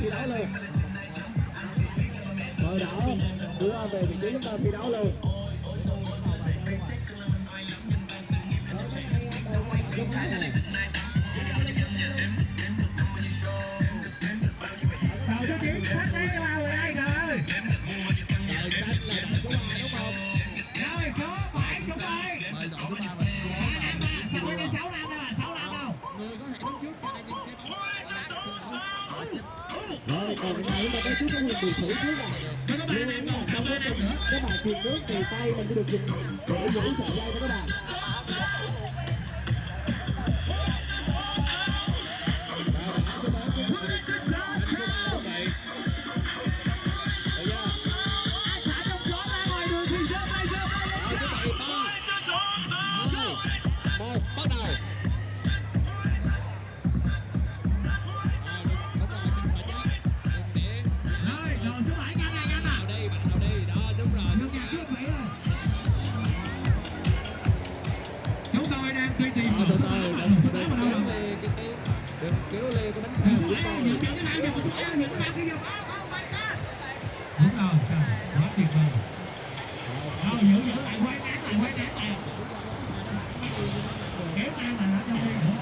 thi đấu luôn. Cờ đỏ đưa về vị trí chúng ta thi đấu luôn. Đầu số 9 sách đấy các bạn ơi, trời ơi. Đội xanh là đội số 3 đúng không? Rồi số 7 chúng ơi. Mời đội số 3 6 năm đâu, 6 năm đâu. người có thể đứng trước cho anh cái rồi còn cái này chúng ta có chút cái huyền biệt thử trước rồi. Nhưng mà trong quá trình các bạn truyền nước thì tay mình sẽ được dùng để giữ sợi dây cho các bạn. Bắt đầu. Rồi, rồi số 7 nhanh nào. Vào đi, đó đúng rồi. Được nhà trước Mỹ rồi. Chúng tôi đang truy tìm một số 8 mà số 8 mà đâu rồi. Đừng kéo lê cái bánh xe của chúng tôi. Những cái bạn dùng số 8, những cái bạn khi dùng oh my god. Đúng rồi, quá tuyệt vời. Rồi giữ lại quay nán lại. Kéo tay mà nó cho đi nữa.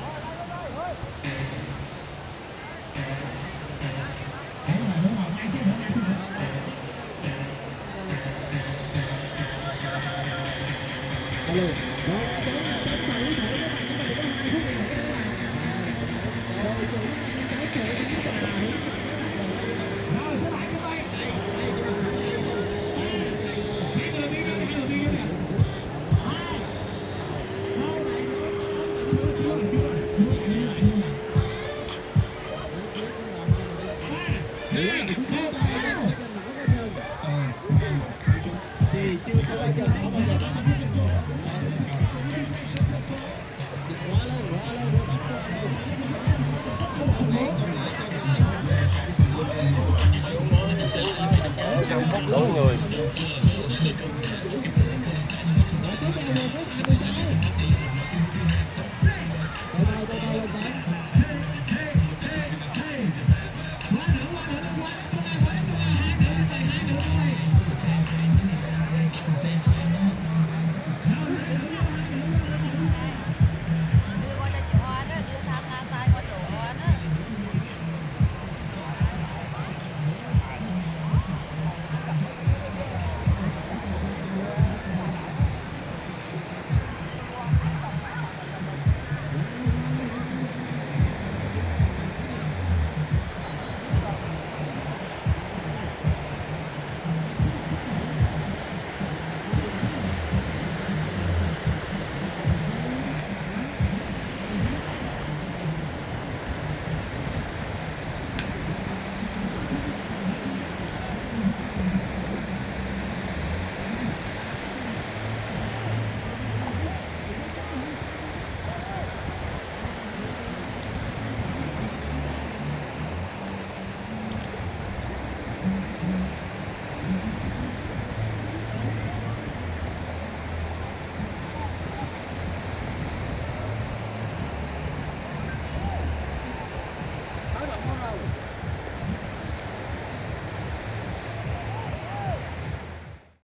Đúng rồi, ngay chứ nữa. Alo, đó, chống thử thử các bạn, chúng ta chỉ có 2 phút này các bạn. Rồi, cái kệ chúng ta là Rồi, số 7 chúng tôi. Hai người đi kìa. thì chưa có bao giờ không bao giờ Đủ người.